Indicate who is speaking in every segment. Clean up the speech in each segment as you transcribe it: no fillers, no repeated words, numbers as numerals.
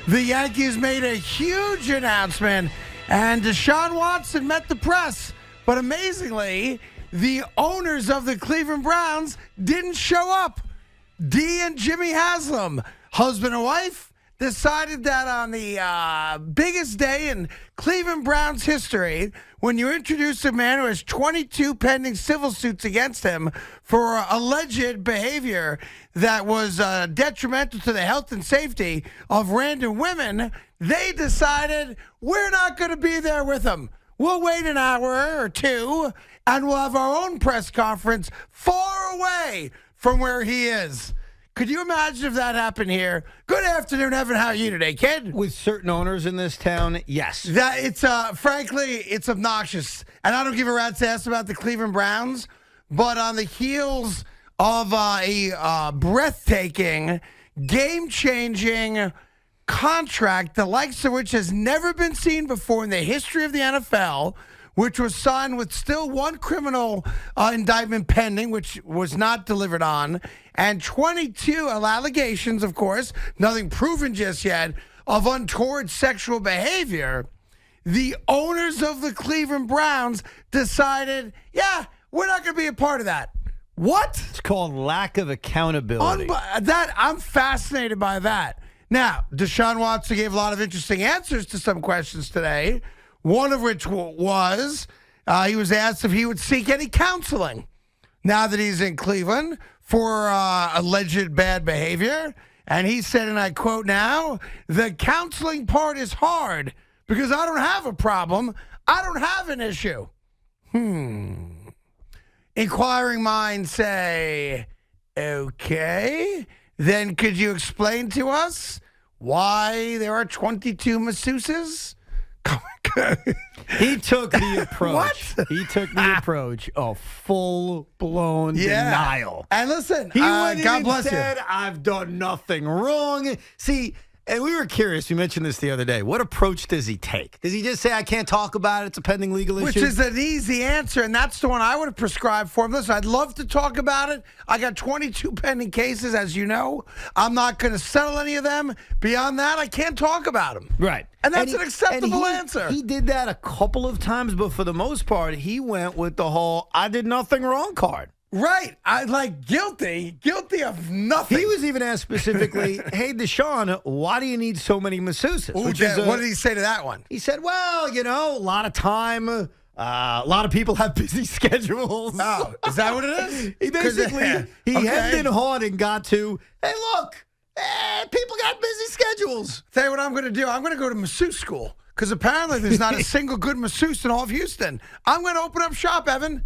Speaker 1: the Yankees made a huge announcement, and Deshaun Watson met the press. But amazingly, the owners of the Cleveland Browns didn't show up. Dee and Jimmy Haslam, husband and wife, decided that on the biggest day in Cleveland Browns history, when you introduce a man who has 22 pending civil suits against him for alleged behavior that was detrimental to the health and safety of random women, they decided we're not going to be there with him. We'll wait an hour or two, and we'll have our own press conference far away from where he is. Could you imagine if that happened here? Good afternoon, Evan. How are you today, kid?
Speaker 2: With certain owners in this town, yes.
Speaker 1: That it's frankly, it's obnoxious, and I don't give a rat's ass about the Cleveland Browns. But on the heels of a breathtaking, game-changing contract, the likes of which has never been seen before in the history of the NFL, which was signed with still one criminal indictment pending, which was not delivered on, and 22 allegations, of course, nothing proven just yet, of untoward sexual behavior. The owners of the Cleveland Browns decided, yeah, we're not going to be a part of that. What?
Speaker 2: It's called lack of accountability.
Speaker 1: I'm fascinated by that. Now, Deshaun Watson gave a lot of interesting answers to some questions today, one of which was he was asked if he would seek any counseling now that he's in Cleveland for alleged bad behavior. And he said, and I quote now, "The counseling part is hard because I don't have a problem. I don't have an issue." Inquiring minds say, okay, then could you explain to us why there are 22 masseuses?
Speaker 2: He took the approach.
Speaker 1: What?
Speaker 2: He took the approach of full-blown denial.
Speaker 1: And listen,
Speaker 2: He went in
Speaker 1: God
Speaker 2: and
Speaker 1: bless
Speaker 2: said,
Speaker 1: you.
Speaker 2: I've done nothing wrong. See, and we were curious. We mentioned this the other day. What approach does he take? Does he just say, I can't talk about it, it's a pending legal issue?
Speaker 1: Which is an easy answer, and that's the one I would have prescribed for him. Listen, I'd love to talk about it. I got 22 pending cases, as you know. I'm not going to settle any of them. Beyond that, I can't talk about them.
Speaker 2: Right.
Speaker 1: And that's an acceptable answer.
Speaker 2: He did that a couple of times, but for the most part, he went with the whole I did nothing wrong card.
Speaker 1: Right. I like guilty of nothing.
Speaker 2: He was even asked specifically, hey, Deshaun, why do you need so many masseuses?
Speaker 1: What did he say to that one?
Speaker 2: He said, well, a lot of time. A lot of people have busy schedules.
Speaker 1: Oh, is that what it is?
Speaker 2: He basically, hemmed and hawed and got to, hey, look, people got busy schedules.
Speaker 1: Tell you what I'm going to do. I'm going to go to masseuse school because apparently there's not a single good masseuse in all of Houston. I'm going to open up shop, Evan.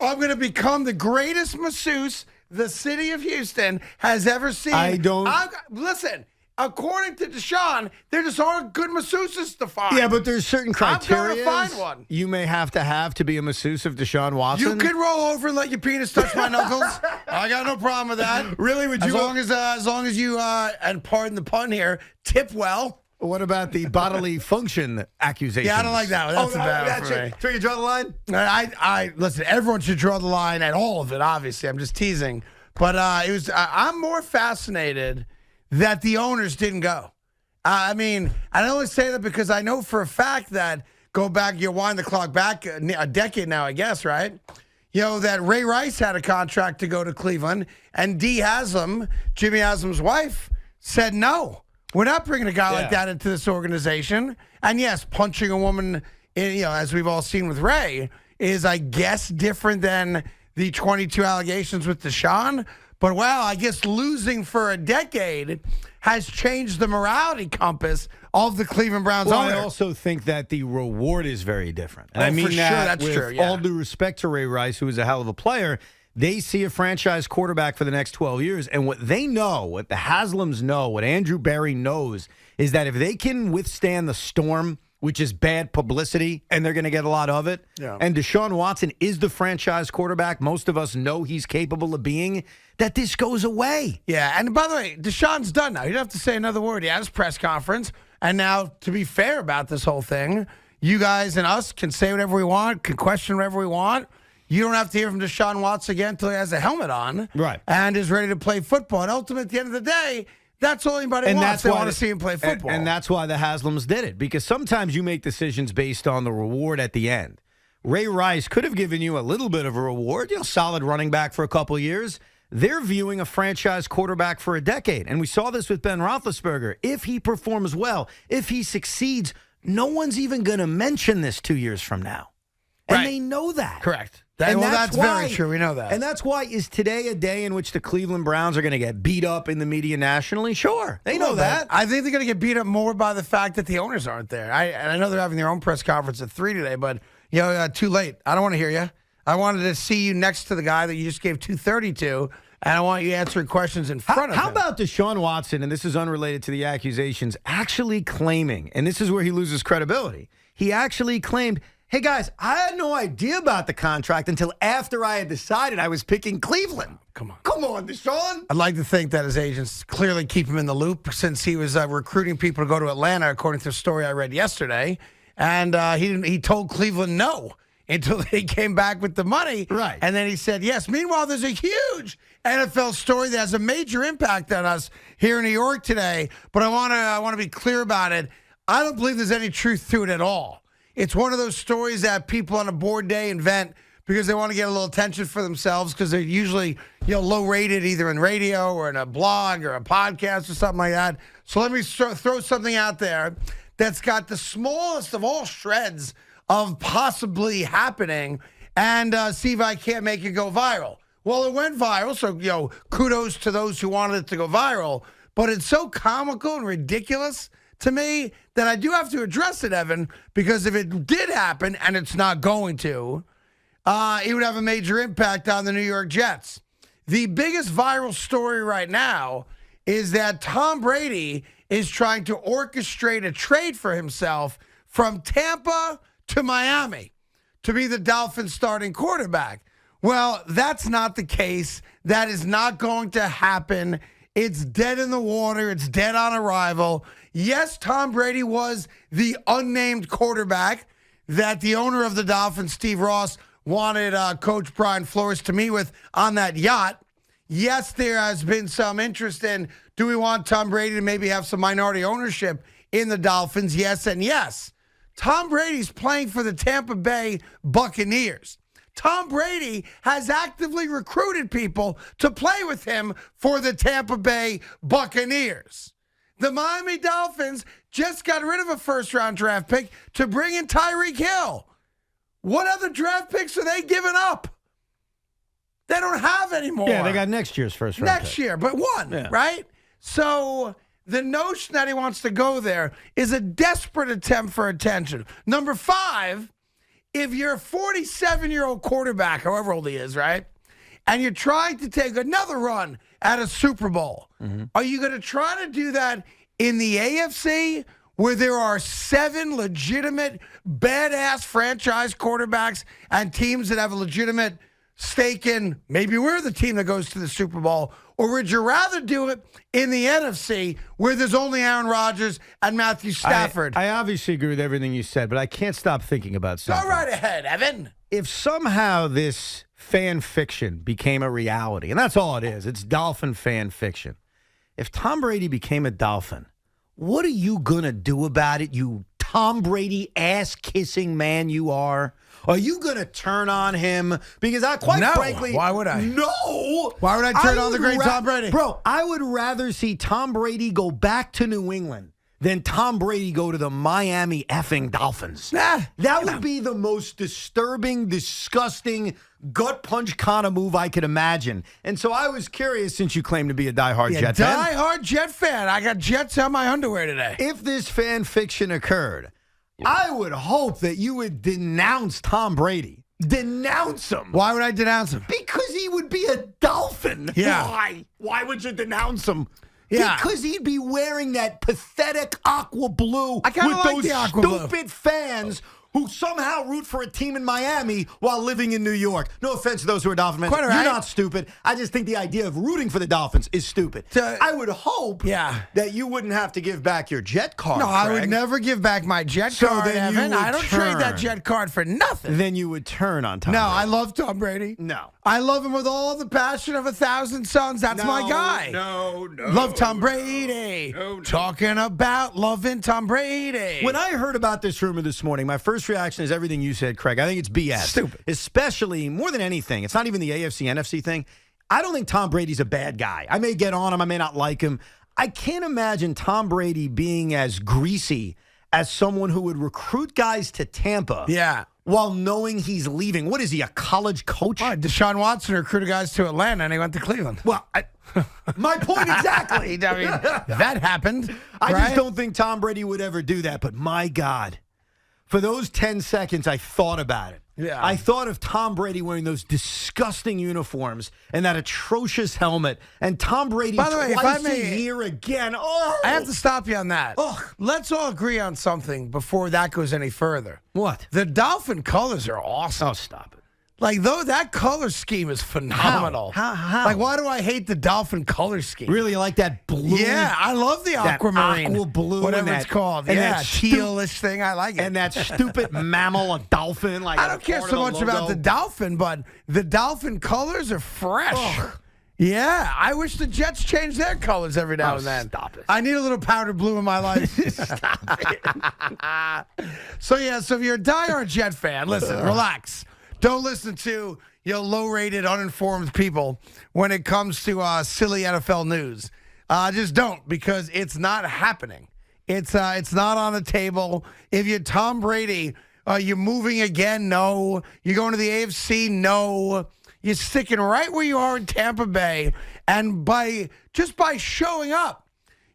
Speaker 1: I'm going to become the greatest masseuse the city of Houston has ever seen. Listen, according to Deshaun, there just aren't good masseuses to find.
Speaker 2: Yeah, but there's certain criteria
Speaker 1: I'm going to find one.
Speaker 2: You may have to be a masseuse of Deshaun Watson.
Speaker 1: You can roll over and let your penis touch my knuckles. I got no problem with that.
Speaker 2: Really? Would you?
Speaker 1: As long as you, and pardon the pun here, tip well.
Speaker 2: What about the bodily function accusations?
Speaker 1: Yeah, I don't like that one. That's a bad one for me.
Speaker 2: So you draw the line?
Speaker 1: I listen. Everyone should draw the line at all of it. Obviously, I'm just teasing. But it was. I'm more fascinated that the owners didn't go. I mean, I only say that because I know for a fact that you wind the clock back a decade now, I guess, right? That Ray Rice had a contract to go to Cleveland, and Dee Haslam, Jimmy Haslam's wife, said no. We're not bringing a guy like that into this organization. And yes, punching a woman, as we've all seen with Ray, is, I guess, different than the 22 allegations with Deshaun. But, I guess losing for a decade has changed the morality compass of the Cleveland Browns owner.
Speaker 2: I also think that the reward is very different. And
Speaker 1: Oh,
Speaker 2: I mean
Speaker 1: for
Speaker 2: that
Speaker 1: sure, that's
Speaker 2: with
Speaker 1: true, yeah.
Speaker 2: all due respect to Ray Rice, who is a hell of a player. They see a franchise quarterback for the next 12 years, and what they know, what the Haslams know, what Andrew Berry knows, is that if they can withstand the storm, which is bad publicity, and they're going to get a lot of it, and Deshaun Watson is the franchise quarterback most of us know he's capable of being, that this goes away.
Speaker 1: Yeah, and by the way, Deshaun's done now. You don't have to say another word. He had his press conference, and now, to be fair about this whole thing, you guys and us can say whatever we want, can question whatever we want. You don't have to hear from Deshaun Watson again until he has a helmet on.
Speaker 2: Right.
Speaker 1: And is ready to play football. And ultimately, at the end of the day, That's all anybody wants. They want to see him play football.
Speaker 2: And that's why the Haslams did it, because sometimes you make decisions based on the reward at the end. Ray Rice could have given you a little bit of a reward, solid running back for a couple of years. They're viewing a franchise quarterback for a decade. And we saw this with Ben Roethlisberger. If he performs well, if he succeeds, no one's even going to mention this 2 years from now. And
Speaker 1: Right.
Speaker 2: they know that.
Speaker 1: Correct.
Speaker 2: That's
Speaker 1: very true. We know that.
Speaker 2: And that's why, is today a day in which the Cleveland Browns are going to get beat up in the media nationally? Sure. They know that.
Speaker 1: I think they're going to get beat up more by the fact that the owners aren't there. I know they're having their own press conference at 3 today, but too late. I don't want to hear you. I wanted to see you next to the guy that you just gave 230 to, and I want you answering questions in front of him.
Speaker 2: How about Deshaun Watson, and this is unrelated to the accusations, actually claiming, and this is where he loses credibility, he actually claimed, hey, guys, I had no idea about the contract until after I had decided I was picking Cleveland.
Speaker 1: Come on.
Speaker 2: Come on, Deshaun.
Speaker 1: I'd like to think that his agents clearly keep him in the loop since he was recruiting people to go to Atlanta, according to the story I read yesterday. And he told Cleveland no until they came back with the money.
Speaker 2: Right.
Speaker 1: And then he said yes. Meanwhile, there's a huge NFL story that has a major impact on us here in New York today. But I want to be clear about it. I don't believe there's any truth to it at all. It's one of those stories that people on a board day invent because they want to get a little attention for themselves because they're usually low rated either in radio or in a blog or a podcast or something like that. So let me throw something out there that's got the smallest of all shreds of possibly happening and see if I can't make it go viral. Well, it went viral, so kudos to those who wanted it to go viral. But it's so comical and ridiculous to me that I do have to address it, Evan, because if it did happen, and it's not going to, it would have a major impact on the New York Jets. The biggest viral story right now is that Tom Brady is trying to orchestrate a trade for himself from Tampa to Miami to be the Dolphins' starting quarterback. Well, that's not the case. That is not going to happen. It's dead in the water. It's dead on arrival. Yes, Tom Brady was the unnamed quarterback that the owner of the Dolphins, Steve Ross, wanted Coach Brian Flores to meet with on that yacht. Yes, there has been some interest in, do we want Tom Brady to maybe have some minority ownership in the Dolphins? Yes and yes. Tom Brady's playing for the Tampa Bay Buccaneers. Tom Brady has actively recruited people to play with him for the Tampa Bay Buccaneers. The Miami Dolphins just got rid of a first-round draft pick to bring in Tyreek Hill. What other draft picks are they giving up? They don't have any more.
Speaker 2: Yeah, they got next year's first round
Speaker 1: Next
Speaker 2: pick.
Speaker 1: year, but one, right? So the notion that he wants to go there is a desperate attempt for attention. Number 5, if you're a 47-year-old quarterback, however old he is, right, and you're trying to take another run at a Super Bowl, are you going to try to do that in the AFC where there are 7 legitimate, badass franchise quarterbacks and teams that have a legitimate stake in maybe we're the team that goes to the Super Bowl? Or would you rather do it in the NFC where there's only Aaron Rodgers and Matthew Stafford?
Speaker 2: I obviously agree with everything you said, but I can't stop thinking about something.
Speaker 1: Go right ahead, Evan.
Speaker 2: If somehow this fan fiction became a reality, and that's all it is, it's Dolphin fan fiction. If Tom Brady became a Dolphin, what are you going to do about it, you Tom Brady ass-kissing man you are? Are you going to turn on him? Because frankly...
Speaker 1: Why would I?
Speaker 2: No!
Speaker 1: Why would I turn on the great Tom Brady?
Speaker 2: Bro, I would rather see Tom Brady go back to New England than Tom Brady go to the Miami effing Dolphins. That would be the most disturbing, disgusting, gut punch kind of move I could imagine. And so I was curious, since you claim to be a diehard Jet fan.
Speaker 1: Diehard Jet fan. I got Jets on my underwear today.
Speaker 2: If this fan fiction occurred, I would hope that you would denounce Tom Brady. Denounce him.
Speaker 1: Why would I denounce him?
Speaker 2: Because he would be a Dolphin.
Speaker 1: Yeah.
Speaker 2: Why? Why would you denounce him?
Speaker 1: Yeah.
Speaker 2: Because he'd be wearing that pathetic aqua blue
Speaker 1: I kinda
Speaker 2: with
Speaker 1: like
Speaker 2: those
Speaker 1: the aqua blue.
Speaker 2: stupid fans who somehow root for a team in Miami while living in New York. No offense to those who are Dolphin fans.
Speaker 1: Quite all right.
Speaker 2: You're not stupid. I just think the idea of rooting for the Dolphins is stupid. I would hope that you wouldn't have to give back your Jet card,
Speaker 1: No,
Speaker 2: Craig.
Speaker 1: I would never give back my Jet card,
Speaker 2: then you
Speaker 1: Evan.
Speaker 2: would
Speaker 1: I don't trade that Jet card for nothing.
Speaker 2: Then you would turn on Tom
Speaker 1: No,
Speaker 2: Brady.
Speaker 1: I love Tom Brady.
Speaker 2: No.
Speaker 1: I love him with all the passion of 1,000 suns. That's my guy.
Speaker 2: No.
Speaker 1: Love Tom Brady.
Speaker 2: No.
Speaker 1: Talking about loving Tom Brady.
Speaker 2: When I heard about this rumor this morning, my first reaction is everything you said, Craig. I think it's BS.
Speaker 1: Stupid.
Speaker 2: Especially, more than anything, it's not even the AFC, NFC thing. I don't think Tom Brady's a bad guy. I may get on him. I may not like him. I can't imagine Tom Brady being as greasy as someone who would recruit guys to Tampa.
Speaker 1: Yeah.
Speaker 2: While knowing he's leaving. What is he, a college coach?
Speaker 1: Deshaun Watson recruited guys to Atlanta, and he went to Cleveland.
Speaker 2: Well, my point exactly.
Speaker 1: I mean, that happened.
Speaker 2: I
Speaker 1: right?
Speaker 2: just don't think Tom Brady would ever do that. But my God, for those 10 seconds, I thought about it.
Speaker 1: Yeah.
Speaker 2: I thought of Tom Brady wearing those disgusting uniforms and that atrocious helmet, and Tom Brady
Speaker 1: By the way,
Speaker 2: twice a year again. Oh,
Speaker 1: I have to stop you on that. Let's all agree on something before that goes any further.
Speaker 2: What?
Speaker 1: The Dolphin colors are awesome.
Speaker 2: Oh, stop it.
Speaker 1: Like, though, that color scheme is phenomenal.
Speaker 2: How?
Speaker 1: Like, why do I hate the Dolphin color scheme?
Speaker 2: Really, you like that blue?
Speaker 1: Yeah, I love the aquamarine.
Speaker 2: Aqua blue.
Speaker 1: Whatever
Speaker 2: and
Speaker 1: it's called.
Speaker 2: And
Speaker 1: Yeah,
Speaker 2: that
Speaker 1: tealish thing. I like it.
Speaker 2: And that stupid mammal, a dolphin. Like
Speaker 1: I don't care so much about the Dolphin, but the Dolphin colors are fresh.
Speaker 2: Ugh.
Speaker 1: Yeah, I wish the Jets changed their colors every now and then.
Speaker 2: Stop it.
Speaker 1: I need a little powder blue in my life.
Speaker 2: Stop it.
Speaker 1: So if you're a diehard Jet fan, listen, relax. Don't listen to low-rated, uninformed people when it comes to silly NFL news. Just don't, because it's not happening. It's not on the table. If you're Tom Brady, you're moving again? No. You're going to the AFC? No. You're sticking right where you are in Tampa Bay, and by showing up,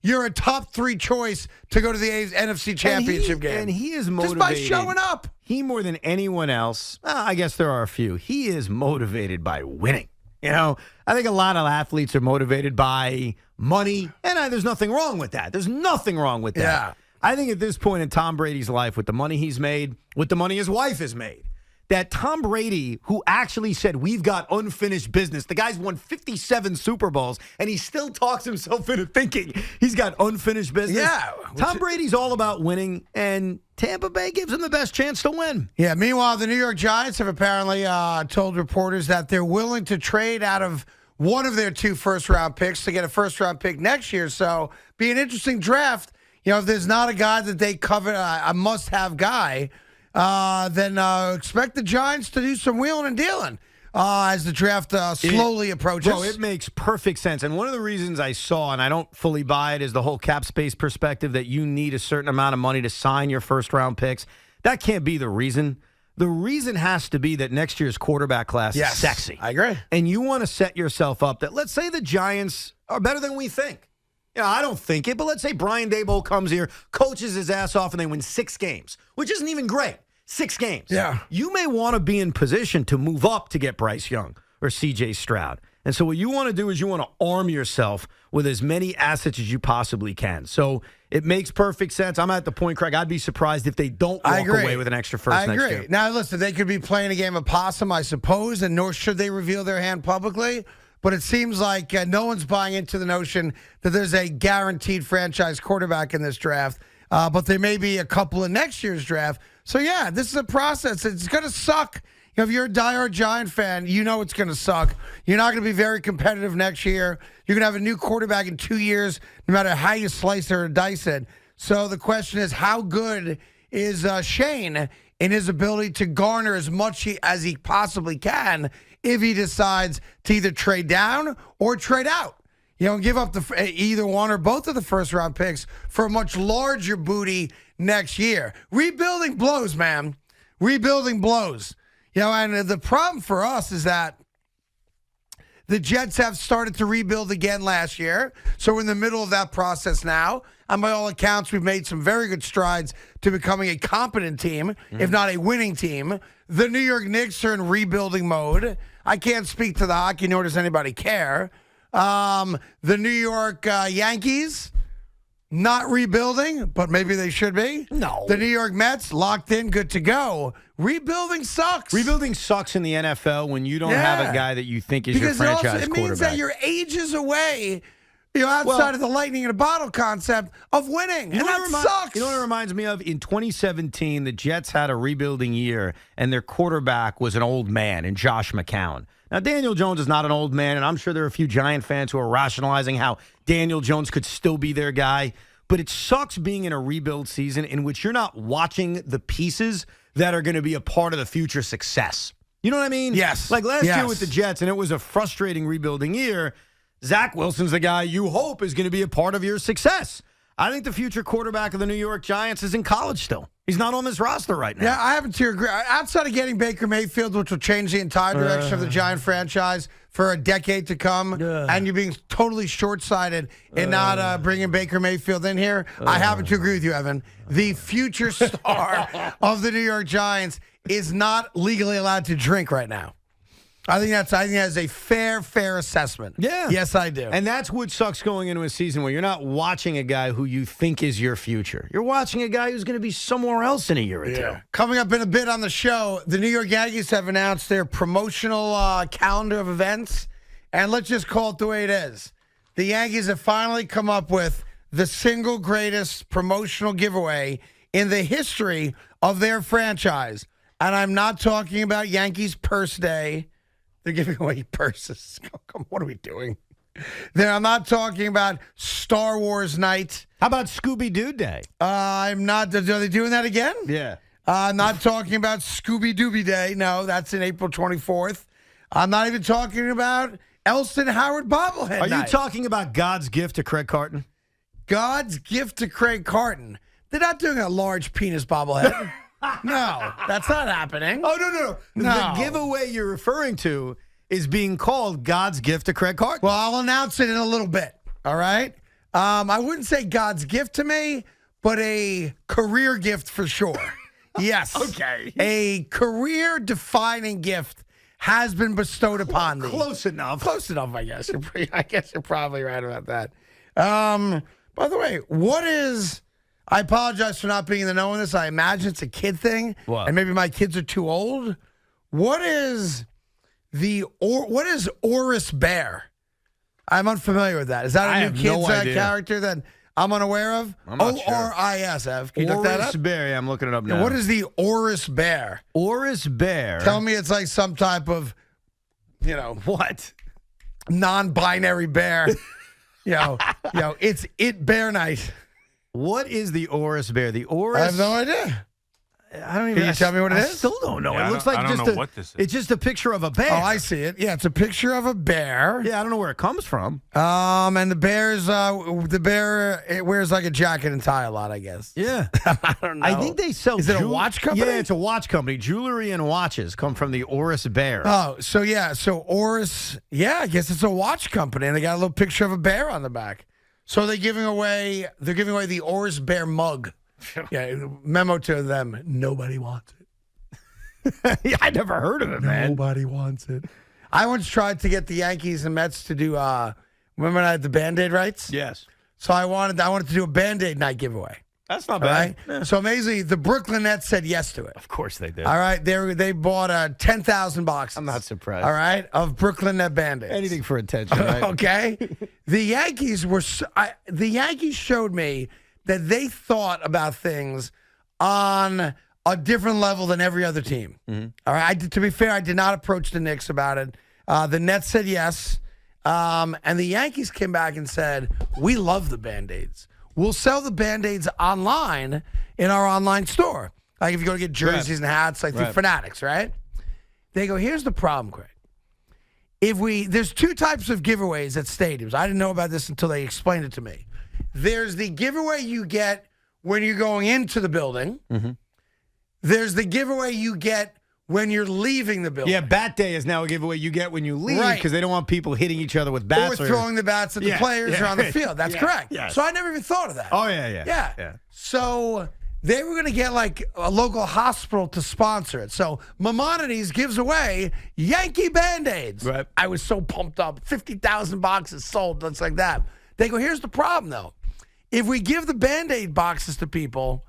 Speaker 1: you're a top 3 choice to go to the NFC Championship game.
Speaker 2: And he is motivated.
Speaker 1: Just by showing up.
Speaker 2: He, more than anyone else, I guess there are a few, he is motivated by winning. You know, I think a lot of athletes are motivated by money, and there's nothing wrong with that. There's nothing wrong with that.
Speaker 1: Yeah.
Speaker 2: I think at this point in Tom Brady's life, with the money he's made, with the money his wife has made, that Tom Brady, who actually said, we've got unfinished business. The guy's won 57 Super Bowls, and he still talks himself into thinking he's got unfinished business.
Speaker 1: Yeah.
Speaker 2: Tom Brady's all about winning, and Tampa Bay gives him the best chance to win.
Speaker 1: Yeah, meanwhile, the New York Giants have apparently told reporters that they're willing to trade out of one of their 2 first-round picks to get a first-round pick next year. So, be an interesting draft. If there's not a guy that they cover, a must-have guy, then expect the Giants to do some wheeling and dealing as the draft slowly approaches.
Speaker 2: Bro, it makes perfect sense. And one of the reasons I saw, and I don't fully buy it, is the whole cap space perspective that you need a certain amount of money to sign your first-round picks. That can't be the reason. The reason has to be that next year's quarterback class is sexy.
Speaker 1: I agree.
Speaker 2: And you want to set yourself up that, let's say the Giants are better than we think. I don't think it, but let's say Brian Daboll comes here, coaches his ass off, and they win 6 games, which isn't even great. 6 games.
Speaker 1: Yeah.
Speaker 2: You may want to be in position to move up to get Bryce Young or C.J. Stroud. And so what you want to do is you want to arm yourself with as many assets as you possibly can. So it makes perfect sense. I'm at the point, Craig, I'd be surprised if they don't walk away with an extra first next year.
Speaker 1: Now, listen, they could be playing a game of possum, I suppose, and nor should they reveal their hand publicly. But it seems like no one's buying into the notion that there's a guaranteed franchise quarterback in this draft. But there may be a couple in next year's draft. So, yeah, this is a process. It's going to suck. If you're a diehard Giant fan, you know it's going to suck. You're not going to be very competitive next year. You're going to have a new quarterback in 2 years, no matter how you slice it or dice it. So the question is, how good is Shane in his ability to garner as much as he possibly can if he decides to either trade down or trade out? Give up either one or both of the first-round picks for a much larger booty next year. Rebuilding blows, man. Rebuilding blows. And the problem for us is that the Jets have started to rebuild again last year. So we're in the middle of that process now. And by all accounts, we've made some very good strides to becoming a competent team, if not a winning team. The New York Knicks are in rebuilding mode. I can't speak to the hockey, nor does anybody care. The New York Yankees, not rebuilding, but maybe they should be.
Speaker 2: No.
Speaker 1: The New York Mets, locked in, good to go. Rebuilding sucks.
Speaker 2: Rebuilding sucks in the NFL when you don't have a guy that you think is your franchise
Speaker 1: it means
Speaker 2: quarterback.
Speaker 1: that you're ages away. outside of the lightning in a bottle concept of winning. And that sucks.
Speaker 2: You know what it reminds me of? In 2017, the Jets had a rebuilding year, and their quarterback was an old man in Josh McCown. Now, Daniel Jones is not an old man, and I'm sure there are a few Giant fans who are rationalizing how Daniel Jones could still be their guy. But it sucks being in a rebuild season in which you're not watching the pieces that are going to be a part of the future success. You know what I mean?
Speaker 1: Yes.
Speaker 2: Like last year with the Jets, and it was a frustrating rebuilding year. Zach Wilson's the guy you hope is going to be a part of your success. I think the future quarterback of the New York Giants is in college still. He's not on this roster right now.
Speaker 1: Yeah, I happen to agree. Outside of getting Baker Mayfield, which will change the entire direction of the Giant franchise for a decade to come, and you're being totally short-sighted in not bringing Baker Mayfield in here, I happen to agree with you, Evan. The future star of the New York Giants is not legally allowed to drink right now. I think that's a fair assessment.
Speaker 2: Yeah.
Speaker 1: Yes, I do.
Speaker 2: And that's what sucks going into a season where you're not watching a guy who you think is your future. You're watching a guy who's going to be somewhere else in a year or two.
Speaker 1: Coming up in a bit on the show, the New York Yankees have announced their promotional calendar of events. And let's just call it the way it is. The Yankees have finally come up with the single greatest promotional giveaway in the history of their franchise. And I'm not talking about Yankees Purse Day. They're giving away purses. What are we doing? I'm not talking about Star Wars night.
Speaker 2: How about Scooby-Doo Day?
Speaker 1: I'm not. Are they doing that again?
Speaker 2: Yeah.
Speaker 1: I'm not talking about Scooby-Dooby Day. No, that's in April 24th. I'm not even talking about Elston Howard bobblehead
Speaker 2: Are
Speaker 1: night.
Speaker 2: you talking about God's gift to Craig Carton?
Speaker 1: God's gift to Craig Carton. They're not doing a large penis bobblehead. No, that's not happening.
Speaker 2: Oh, no.
Speaker 1: No.
Speaker 2: The giveaway you're referring to is being called God's gift to Craig Carton.
Speaker 1: Well, I'll announce it in a little bit, all right? I wouldn't say God's gift to me, but a career gift for sure. Yes.
Speaker 2: Okay.
Speaker 1: A career-defining gift has been bestowed upon me.
Speaker 2: Close enough.
Speaker 1: Close enough, I guess. I guess you're probably right about that. By the way, I apologize for not being in the know on this. I imagine it's a kid thing,
Speaker 2: What?
Speaker 1: and maybe my kids are too old. What is Oris Bear? I'm unfamiliar with that. Is that a new kids character that I'm unaware of?
Speaker 2: I'm not sure.
Speaker 1: O-R-I-S, Ev. Can you look that up?
Speaker 2: Oris Bear. Yeah, I'm looking it up now.
Speaker 1: What is the Oris Bear?
Speaker 2: Oris Bear?
Speaker 1: Tell me it's like some type of,
Speaker 2: What?
Speaker 1: non-binary bear. It's bear night.
Speaker 2: What is the Oris Bear? The Oris.
Speaker 1: I have no idea.
Speaker 2: I don't even.
Speaker 1: Can you tell me what it
Speaker 2: I
Speaker 1: is?
Speaker 2: still don't know.
Speaker 3: Yeah,
Speaker 2: It looks like
Speaker 3: I don't
Speaker 2: just
Speaker 3: know what this is.
Speaker 2: It's just a picture of a bear.
Speaker 1: Oh, I see it. Yeah, it's a picture of a bear.
Speaker 2: Yeah, I don't know where it comes from.
Speaker 1: And the bear it wears like a jacket and tie a lot, I guess.
Speaker 2: Yeah.
Speaker 1: I don't know.
Speaker 2: I think they sell.
Speaker 1: Is it a watch company?
Speaker 2: Yeah, it's a watch company. Jewelry and watches come from the Oris Bear.
Speaker 1: Oh, so Oris. Yeah, I guess it's a watch company, and they got a little picture of a bear on the back. So they're giving away the Oris Bear mug. Yeah, memo to them: nobody wants it.
Speaker 2: Yeah, I never heard of it, man.
Speaker 1: Nobody wants it. I once tried to get the Yankees and Mets to do. Remember when I had the Band-Aid rights?
Speaker 2: Yes.
Speaker 1: So I wanted to do a Band-Aid night giveaway.
Speaker 2: That's not
Speaker 1: All
Speaker 2: bad.
Speaker 1: right.
Speaker 2: Yeah.
Speaker 1: So amazingly, the Brooklyn Nets said yes to it.
Speaker 2: Of course they did.
Speaker 1: All right. They bought 10,000 boxes.
Speaker 2: I'm not surprised.
Speaker 1: All right, of Brooklyn Net Band-Aids.
Speaker 2: Anything for attention, right?
Speaker 1: Okay. The Yankees showed me that they thought about things on a different level than every other team.
Speaker 2: Mm-hmm.
Speaker 1: All right. To be fair, I did not approach the Knicks about it. The Nets said yes. And the Yankees came back and said, we love the Band-Aids. We'll sell the Band-Aids online in our online store. Like if you go to get jerseys and hats, like through Fanatics, right? They go, here's the problem, Craig. There's two types of giveaways at stadiums. I didn't know about this until they explained it to me. There's the giveaway you get when you're going into the building.
Speaker 2: Mm-hmm.
Speaker 1: There's the giveaway you get when you're leaving the building.
Speaker 2: Yeah, Bat Day is now a giveaway you get when you leave
Speaker 1: Right.
Speaker 2: because they don't want people hitting each other with bats.
Speaker 1: Or throwing the bats at the players or on the field. That's correct.
Speaker 2: Yes.
Speaker 1: So I never even thought of that.
Speaker 2: Oh, yeah.
Speaker 1: So they were going to get like a local hospital to sponsor it. So Maimonides gives away Yankee Band-Aids.
Speaker 2: Right.
Speaker 1: I was so pumped up. 50,000 boxes sold. That's like that. They go, here's the problem, though. If we give the Band-Aid boxes to people,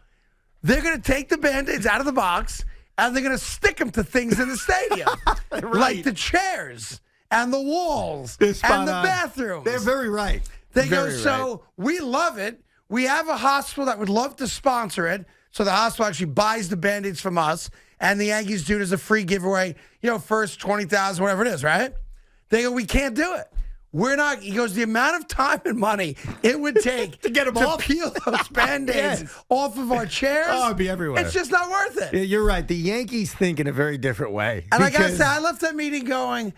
Speaker 1: they're going to take the Band-Aids out of the box and they're going to stick them to things in the stadium. Like the chairs and the walls and the bathroom.
Speaker 2: They're very right.
Speaker 1: They go,
Speaker 2: Very
Speaker 1: so we love it. We have a hospital that would love to sponsor it. So the hospital actually buys the Band-Aids from us, and the Yankees do it as a free giveaway, first 20,000, whatever it is, right? They go, we can't do it. We're not, he goes, the amount of time and money it would take
Speaker 2: to get them off,
Speaker 1: peel those Band-Aids off of our chairs.
Speaker 2: Oh, it'd be everywhere.
Speaker 1: It's just not worth it.
Speaker 2: Yeah, you're right. The Yankees think in a very different way.
Speaker 1: And I got to say, I left that meeting going,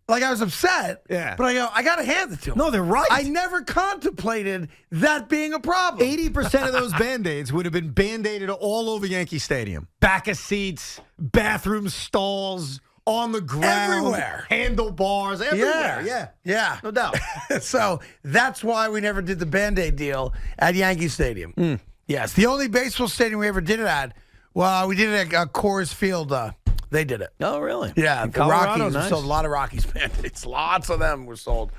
Speaker 1: like I was upset, but I go, I got to hand it to them.
Speaker 2: No, they're right.
Speaker 1: I never contemplated that being a problem.
Speaker 2: 80% of those Band-Aids would have been Band-Aided all over Yankee Stadium. Back of seats, bathroom stalls, on the ground.
Speaker 1: Everywhere.
Speaker 2: Handlebars, everywhere.
Speaker 1: Yeah.
Speaker 2: No doubt.
Speaker 1: So that's why we never did the Band-Aid deal at Yankee Stadium. Yes, the only baseball stadium we ever did it at, well, we did it at Coors Field. They did it.
Speaker 2: Oh, really?
Speaker 1: Yeah,
Speaker 2: In
Speaker 1: the
Speaker 2: Colorado,
Speaker 1: Rockies.
Speaker 2: nice.
Speaker 1: We sold a lot of Rockies Band-Aids. Lots of them were sold.